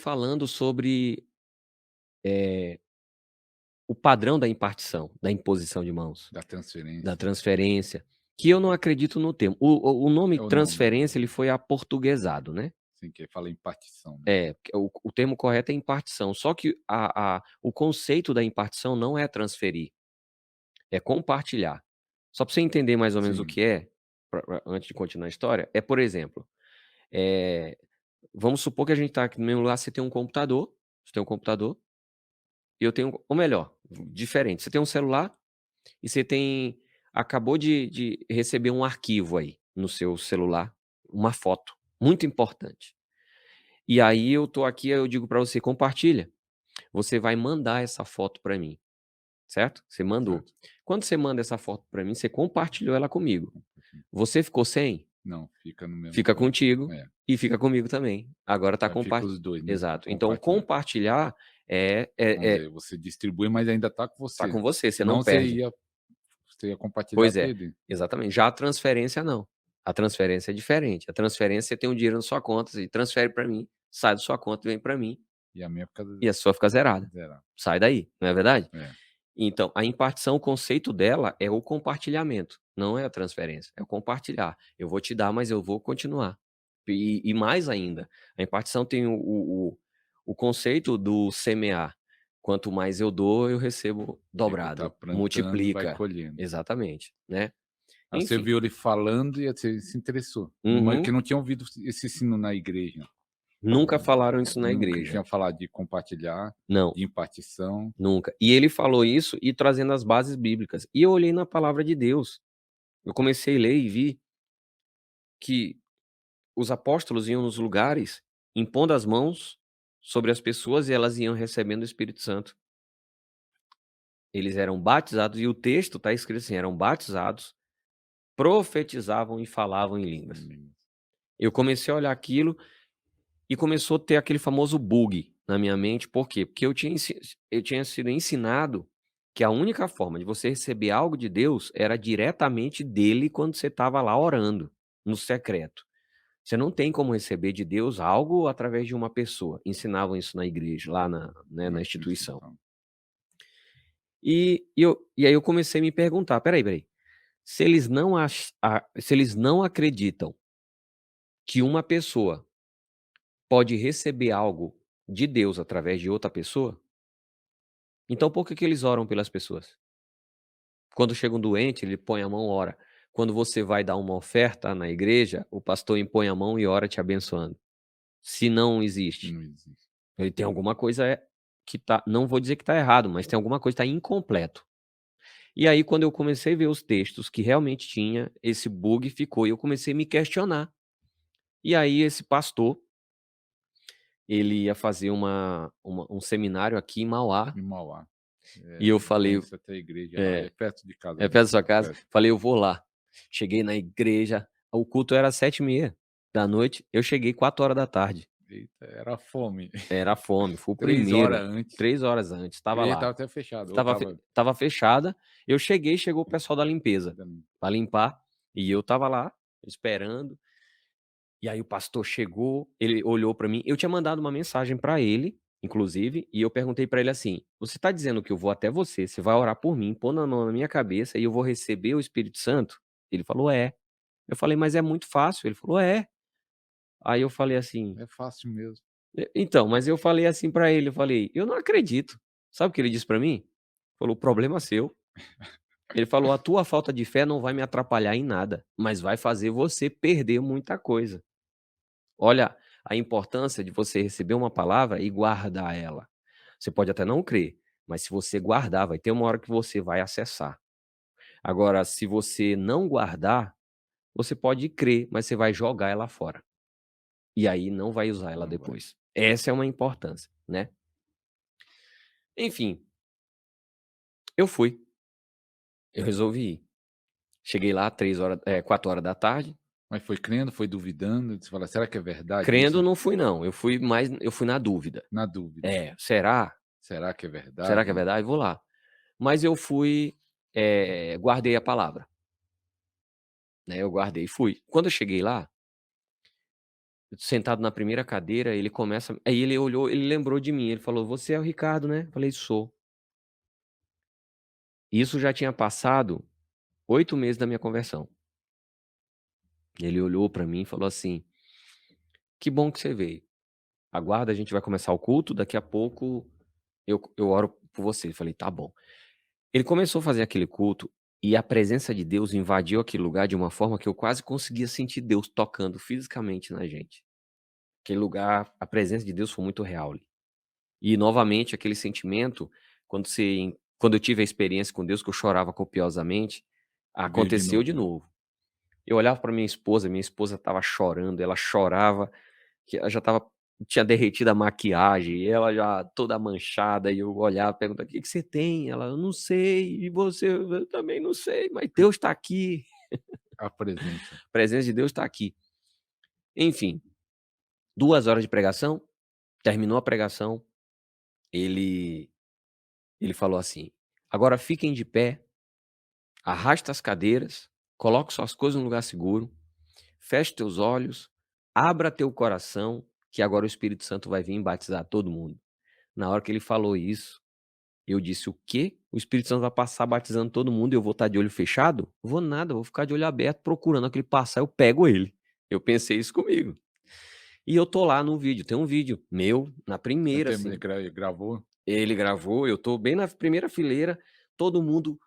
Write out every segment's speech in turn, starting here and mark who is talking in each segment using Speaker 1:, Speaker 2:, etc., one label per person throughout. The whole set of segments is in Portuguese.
Speaker 1: falando sobre, eh, o padrão da impartição, da imposição de mãos,
Speaker 2: Da
Speaker 1: da
Speaker 2: transferência.
Speaker 1: transferência, que eu não acredito no termo. O nome
Speaker 2: É o nome,
Speaker 1: transferência ele foi aportuguesado, né.
Speaker 2: assim, que fala em partição, né.
Speaker 1: É, porque o termo correto é impartição, só que o conceito da impartição não é transferir, é compartilhar. Só para você entender mais ou menos o
Speaker 2: Sim,
Speaker 1: que é, antes de continuar a história, é, por exemplo, eh, vamos supor que a gente está aqui no mesmo lugar, você tem um computador, e eu tenho ou melhor, diferente, você tem um celular e você tem acabou de receber um arquivo aí no seu celular, uma foto muito importante. E aí eu tô aqui, aí eu digo para você: "Compartilha". Você vai mandar essa foto para mim, certo? Você mandou.
Speaker 2: certo.
Speaker 1: Quando você manda essa foto para mim, você compartilhou ela comigo. Você ficou sem?
Speaker 2: Não, fica no mesmo
Speaker 1: Fica contigo
Speaker 2: é,
Speaker 1: e fica comigo também. Agora tá
Speaker 2: aí fica
Speaker 1: compa
Speaker 2: os 2 no
Speaker 1: exato. Então
Speaker 2: compartilhar.
Speaker 1: compartilhar é
Speaker 2: Vamos
Speaker 1: é é
Speaker 2: dizer, você distribui, mas ainda tá com
Speaker 1: tá
Speaker 2: você,
Speaker 1: com você, você não
Speaker 2: senão
Speaker 1: perde.
Speaker 2: você ia compartilhar,
Speaker 1: Pois é,
Speaker 2: perder.
Speaker 1: exatamente. Já a transferência não. A transferência é diferente. A transferência você tem um dinheiro na sua conta, você transfere para mim, sai da sua conta e vem para mim,
Speaker 2: E a minha fica
Speaker 1: e a sua fica zerada.
Speaker 2: zerada.
Speaker 1: Sai daí, não é verdade?
Speaker 2: É,
Speaker 1: Então, a impartição, o conceito dela é o compartilhamento, não é a transferência, é o compartilhar. Eu vou te dar, mas eu vou continuar. E mais ainda, a impartição tem o conceito do semear. Quanto mais eu dou, eu recebo
Speaker 2: você que tá
Speaker 1: dobrado,
Speaker 2: plantando e vai
Speaker 1: multiplica.
Speaker 2: colhendo.
Speaker 1: Exatamente, né.
Speaker 2: Aí você
Speaker 1: Enfim.
Speaker 2: viu ele falando e aí você se interessou, mas que
Speaker 1: Uhum.
Speaker 2: não tinha ouvido esse ensino na igreja.
Speaker 1: Nunca falaram isso na
Speaker 2: Nunca
Speaker 1: igreja.
Speaker 2: tinha falado de compartilhar,
Speaker 1: Não,
Speaker 2: de impartição.
Speaker 1: nunca. E ele falou isso e trazendo as bases bíblicas. E eu olhei na palavra de Deus. Eu comecei a ler e vi que os apóstolos iam nos lugares, impondo as mãos sobre as pessoas e elas iam recebendo o Espírito Santo. Eles eram batizados e o texto está escrito assim: eram batizados, profetizavam e falavam em línguas. Eu comecei a olhar aquilo e começou a ter aquele famoso bug na minha mente, por quê? Porque eu tinha sido ensinado que a única forma de você receber algo de Deus era diretamente dele quando você estava lá orando, no secreto. Você não tem como receber de Deus algo através de uma pessoa. Ensinavam isso na igreja, lá na
Speaker 2: Na
Speaker 1: instituição.
Speaker 2: instituição.
Speaker 1: E aí eu comecei a me perguntar: "Espera aí, se eles não acreditam que uma pessoa pode receber algo de Deus através de outra pessoa, então por que que eles oram pelas pessoas? Quando chega um doente, ele põe a mão, ora. Quando você vai dar uma oferta na igreja, o pastor impõe a mão e ora te abençoando. Se não
Speaker 2: Que
Speaker 1: existe.
Speaker 2: não existe.
Speaker 1: Ele tem alguma coisa, que tá, não vou dizer que está errado, mas tem alguma coisa que está incompleto. E aí quando eu comecei a ver os textos que realmente tinha, esse bug ficou e eu comecei a me questionar. E aí esse pastor, ele ia fazer um seminário aqui em Mauá,
Speaker 2: Em Mauá.
Speaker 1: e eu
Speaker 2: Eu
Speaker 1: falei
Speaker 2: conheço até a igreja lá,
Speaker 1: é,
Speaker 2: é perto de casa
Speaker 1: é perto
Speaker 2: minha,
Speaker 1: da sua casa?
Speaker 2: perto.
Speaker 1: Falei: "Eu vou lá". Cheguei na igreja, o culto era às 7h30 da noite, eu cheguei 4 horas da tarde.
Speaker 2: Eita, era fome.
Speaker 1: Era fome, fui o
Speaker 2: 3 horas
Speaker 1: primeiro,
Speaker 2: antes.
Speaker 1: 3 horas antes, estava
Speaker 2: E
Speaker 1: lá.
Speaker 2: estava até fechado, ou
Speaker 1: Estava fe
Speaker 2: estava
Speaker 1: estava fechada, eu cheguei, chegou o pessoal da limpeza,
Speaker 2: ainda não.
Speaker 1: pra limpar, e eu estava lá, esperando, e aí o pastor chegou, ele olhou pra mim, eu tinha mandado uma mensagem pra ele, inclusive, e eu perguntei pra ele assim: "Você tá dizendo que eu vou até você, você vai orar por mim, pondo a mão na minha cabeça e eu vou receber o Espírito Santo?" Ele falou: "É". Eu falei: "Mas é muito fácil", ele falou: "É". Aí eu falei assim
Speaker 2: É fácil mesmo.
Speaker 1: então, mas eu falei assim pra ele, eu falei: "Eu não acredito". Sabe o que ele disse pra mim? Falou: "Problema seu". Ele falou: "A tua falta de fé não vai me atrapalhar em nada, mas vai fazer você perder muita coisa". Olha a importância de você receber uma palavra e guardar ela. Você pode até não crer, mas se você guardar, vai ter uma hora que você vai acessar. Agora, se você não guardar, você pode crer, mas você vai jogar ela fora. E aí não vai usar ela
Speaker 2: Não vai.
Speaker 1: depois. Essa é uma importância, né. Enfim, eu fui, eu resolvi ir. Cheguei lá 4 horas da tarde.
Speaker 2: Mas foi crendo, foi duvidando, você fala: "Será que é verdade
Speaker 1: Crendo
Speaker 2: isso?"
Speaker 1: não fui não, eu fui na dúvida.
Speaker 2: Na dúvida.
Speaker 1: É, será?
Speaker 2: "Será que é
Speaker 1: Será que é
Speaker 2: verdade?"
Speaker 1: verdade? Vou lá. Mas eu fui, guardei a palavra, né, eu guardei e fui. Quando eu cheguei lá, sentado na primeira cadeira, ele começa aí ele olhou, ele lembrou de mim, ele falou: "Você é o Ricardo, né?" Eu falei: "Sou". Isso já tinha passado 8 meses da minha conversão. Ele olhou pra mim e falou assim: "Que bom que você veio. Aguarda, a gente vai começar o culto, daqui a pouco eu oro por você". Eu falei: "Tá bom". Ele começou a fazer aquele culto e a presença de Deus invadiu aquele lugar de uma forma que eu quase conseguia sentir Deus tocando fisicamente na gente. Aquele lugar, a presença de Deus foi muito real ali. E novamente aquele sentimento, quando eu tive a experiência com Deus, que eu chorava copiosamente,
Speaker 2: Veio de
Speaker 1: aconteceu de
Speaker 2: novo.
Speaker 1: novo. Eu olhava para minha esposa estava chorando, ela chorava, que ela já estava tinha derretido a maquiagem, e ela já toda manchada, e eu olhava e perguntava: "Que você tem?" Ela: "Eu não sei, e você?" "Eu também não sei, mas Deus está aqui,
Speaker 2: A presença.
Speaker 1: a presença de Deus está aqui". Enfim, 2 horas de pregação, terminou a pregação, ele ele falou assim: "Agora fiquem de pé, arrasta as cadeiras, coloque suas coisas no lugar seguro, feche teus olhos, abra teu coração, que agora o Espírito Santo vai vir batizar todo mundo". Na hora que ele falou isso, eu disse: "O quê? O Espírito Santo vai passar batizando todo mundo e eu vou estar de olho fechado? Vou nada, eu vou ficar de olho aberto procurando, na hora que ele passar eu pego ele". Eu pensei isso comigo. E eu tô lá no vídeo, tem um vídeo meu, na primeira,
Speaker 2: Até
Speaker 1: assim,
Speaker 2: gravou,
Speaker 1: ele gravou, eu tô bem na primeira fileira, todo mundo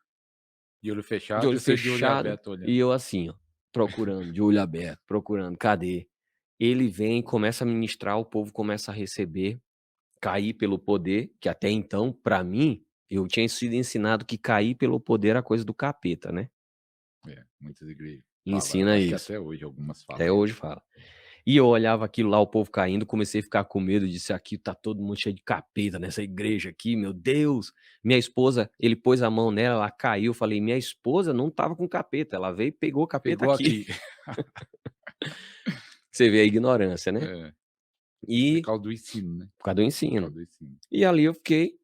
Speaker 2: de olho
Speaker 1: de
Speaker 2: fechado
Speaker 1: olho
Speaker 2: e você de olho
Speaker 1: fechado,
Speaker 2: aberto
Speaker 1: e
Speaker 2: olhando.
Speaker 1: eu assim, ó, procurando, de olho aberto, procurando, cadê? Ele vem, começa a ministrar, o povo começa a receber, cair pelo poder, que até então, pra mim, eu tinha sido ensinado que cair pelo poder era coisa do capeta, né.
Speaker 2: É, muitas igrejas fala, eu
Speaker 1: Ensina
Speaker 2: acho que
Speaker 1: isso,
Speaker 2: até hoje algumas
Speaker 1: até
Speaker 2: falam
Speaker 1: hoje
Speaker 2: isso.
Speaker 1: fala. E eu olhava aquilo lá, o povo caindo, comecei a ficar com medo, disse: "Aqui tá todo mundo cheio de capeta nessa igreja aqui, meu Deus". Minha esposa, ele pôs a mão nela, ela caiu, eu falei: "Minha esposa não estava com capeta, ela veio e pegou o capeta
Speaker 2: Pegou
Speaker 1: aqui".
Speaker 2: aqui.
Speaker 1: Você vê a ignorância, né.
Speaker 2: É, é
Speaker 1: E
Speaker 2: causa do ensino, né,
Speaker 1: por causa do
Speaker 2: é
Speaker 1: ensino.
Speaker 2: causa do ensino.
Speaker 1: E ali eu fiquei.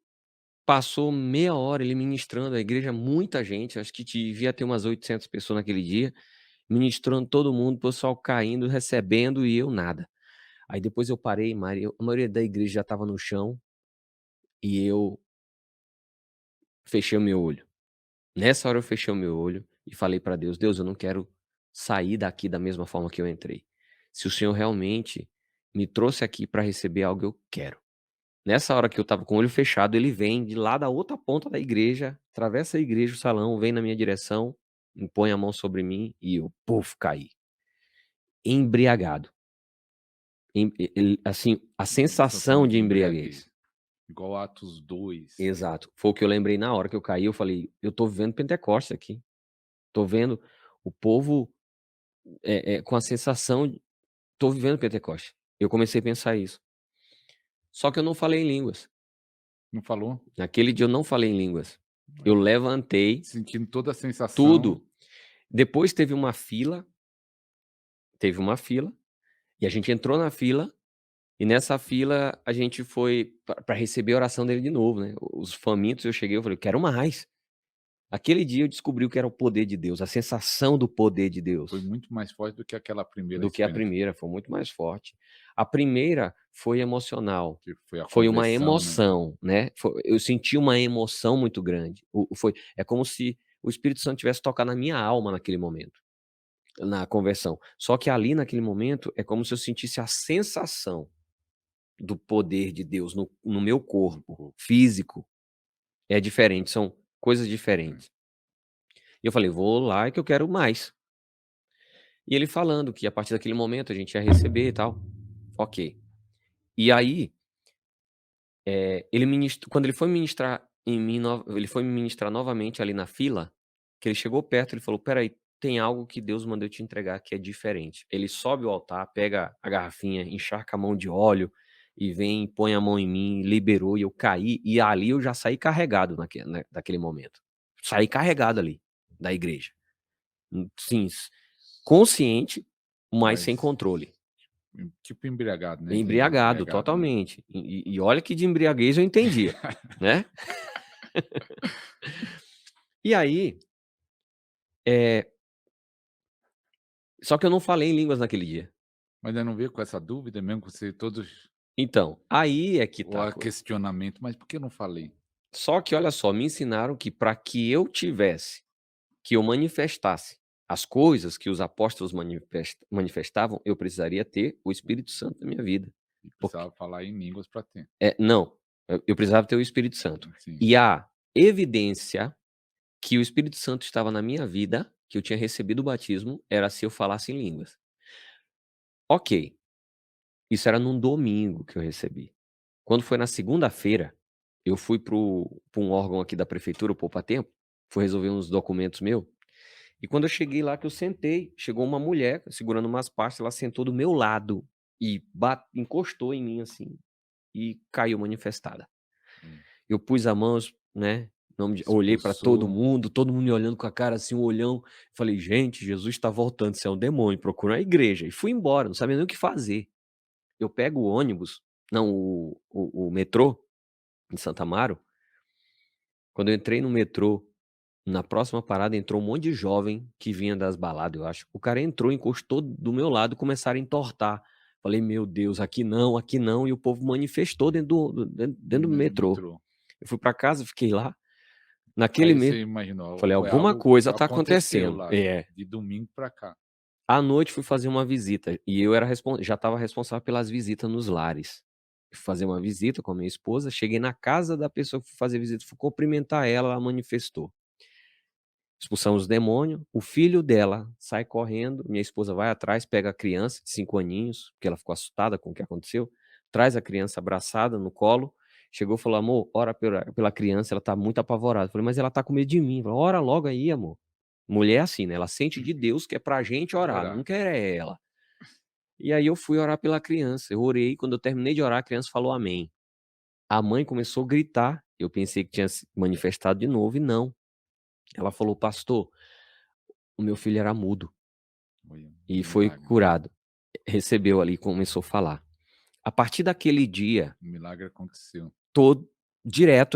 Speaker 1: Passou meia hora ele ministrando, a igreja muita gente, acho que devia ter umas 800 pessoas naquele dia, ministrando todo mundo, o pessoal caindo, recebendo e eu nada. Aí depois eu parei, a maioria da igreja já estava no chão e eu fechei o meu olho. Nessa hora eu fechei o meu olho e falei para Deus: "Deus, eu não quero sair daqui da mesma forma que eu entrei. Se o Senhor realmente me trouxe aqui para receber algo, eu quero". Nessa hora que eu estava com o olho fechado, ele vem de lá da outra ponta da igreja, atravessa a igreja, o salão, vem na minha direção, impõe a mão sobre mim e eu, puf, caí. Embriagado. Assim, a
Speaker 2: Sensação
Speaker 1: sensação
Speaker 2: de
Speaker 1: de
Speaker 2: embriaguez,
Speaker 1: embriaguez.
Speaker 2: igual Atos 2.
Speaker 1: Exato. Foi o que eu lembrei na hora que eu caí, eu falei: "Eu tô vivendo Pentecoste aqui. Tô vendo o povo, com a sensação de tô vivendo Pentecoste". Eu comecei a pensar isso. Só que eu não falei em línguas.
Speaker 2: Não falou?
Speaker 1: Naquele dia eu não falei em línguas. Eu
Speaker 2: É,
Speaker 1: levantei,
Speaker 2: sentindo toda a sensação.
Speaker 1: tudo. Depois teve uma fila, e a gente entrou na fila, e nessa fila a gente foi pra receber a oração dele de novo, né. Os famintos, eu cheguei, eu falei: "Quero mais". Aquele dia eu descobri o que era o poder de Deus, a sensação do poder de
Speaker 2: Foi
Speaker 1: Deus,
Speaker 2: muito mais forte do que aquela primeira
Speaker 1: do que a
Speaker 2: experiência,
Speaker 1: primeira, foi muito mais forte. A primeira foi emocional,
Speaker 2: que foi a
Speaker 1: foi uma
Speaker 2: conversão, né.
Speaker 1: emoção, né, eu senti uma emoção muito grande. É como se o Espírito Santo tivesse tocado na minha alma naquele momento. Na conversão. Só que ali naquele momento é como se eu sentisse a sensação do poder de Deus no meu
Speaker 2: No
Speaker 1: corpo
Speaker 2: corpo,
Speaker 1: físico. É diferente, são coisas
Speaker 2: é.
Speaker 1: diferentes. E eu falei: "Vou lá que eu quero mais". E ele falando que a partir daquele momento a gente ia receber e tal. Ok. E aí, quando ele foi ministrar em mim ele foi me ministrar novamente ali na fila, que ele chegou perto, ele falou: "Espera aí, tem algo que Deus mandou eu te entregar que é diferente". Ele sobe o altar, pega a garrafinha, encharca a mão de óleo e vem, põe a mão em mim, liberou e eu caí, e ali eu já saí carregado daquele momento. Saí carregado ali, da igreja. Sim, consciente, mas sem
Speaker 2: Mas,
Speaker 1: controle.
Speaker 2: tipo embriagado, né, entendi,
Speaker 1: Embriagado,
Speaker 2: embriagado, né.
Speaker 1: totalmente. E olha que de embriaguez eu entendia, né. E aí, eh, só que eu não falei em línguas naquele dia.
Speaker 2: Mas ainda não veio com essa dúvida mesmo, com você todos
Speaker 1: Então, aí é que
Speaker 2: o
Speaker 1: tá a
Speaker 2: a
Speaker 1: coisa.
Speaker 2: questionamento: "Mas por que eu não falei?"
Speaker 1: Só que olha só, me ensinaram que para que eu tivesse, que eu manifestasse as coisas que os apóstolos manifestavam, eu precisaria ter o Espírito Santo na minha vida.
Speaker 2: E
Speaker 1: Porque
Speaker 2: precisava falar em línguas para ter.
Speaker 1: não, eu precisava ter o Espírito Santo.
Speaker 2: Sim,
Speaker 1: E a evidência que o Espírito Santo estava na minha vida, que eu tinha recebido o batismo, era se eu falasse em línguas. Ok, isso era num domingo que eu recebi. Quando foi na segunda-feira, eu fui para um órgão aqui da prefeitura, o Poupa Tempo, fui resolver uns documentos meu, e quando eu cheguei lá que eu sentei, chegou uma mulher segurando umas pastas, ela sentou do meu lado e encostou em mim assim, e caiu manifestada.
Speaker 2: sim.
Speaker 1: Eu pus a mão, né, em nome de olhei para
Speaker 2: Expulsou.
Speaker 1: todo mundo me olhando com a cara assim, um olhão, falei: "Gente, Jesus está voltando, isso é um demônio, procura uma igreja", e fui embora, não sabia nem o que fazer. Eu pego o ônibus, não, o metrô, em Santa Amaro, quando eu entrei no metrô, na próxima parada entrou um monte de jovem que vinha das baladas, eu acho. O cara entrou, encostou do meu lado, começaram a entortar. Falei: "Meu Deus, aqui não", e o povo manifestou dentro do
Speaker 2: No
Speaker 1: metrô.
Speaker 2: metrô.
Speaker 1: Eu fui para casa, fiquei lá, naquele
Speaker 2: Aí você
Speaker 1: me
Speaker 2: imaginou:
Speaker 1: falei:
Speaker 2: "Foi
Speaker 1: "Alguma
Speaker 2: algo
Speaker 1: coisa tá
Speaker 2: aconteceu
Speaker 1: acontecendo".
Speaker 2: lá,
Speaker 1: É.
Speaker 2: de domingo para cá".
Speaker 1: À noite fui fazer uma visita, e eu era já estava responsável pelas visitas nos lares. Fui fazer uma visita com a minha esposa, cheguei na casa da pessoa que fui fazer visita, fui cumprimentar ela, ela manifestou. Expulsamos os demônio, o filho dela sai correndo, minha esposa vai atrás, pega a criança de 5 aninhos, porque ela ficou assustada com o que aconteceu, traz a criança abraçada no colo, chegou e falou: "Amor, ora pela criança, ela tá muito apavorada". Falei: "Mas ela tá com medo de mim". Falou: "Ora logo aí, amor". Mulher é assim, né, ela sente de Deus que é pra gente orar,
Speaker 2: Orar.
Speaker 1: nunca é ela. E aí eu fui orar pela criança, eu orei, quando eu terminei de orar, a criança falou amém. A mãe começou a gritar, eu pensei que tinha se manifestado de novo e não. Ela falou: "Pastor, o meu filho era mudo
Speaker 2: Foi
Speaker 1: e
Speaker 2: um
Speaker 1: foi
Speaker 2: milagre.
Speaker 1: curado". Recebeu ali, começou a falar. A partir daquele dia,
Speaker 2: Um milagre aconteceu.
Speaker 1: todo direto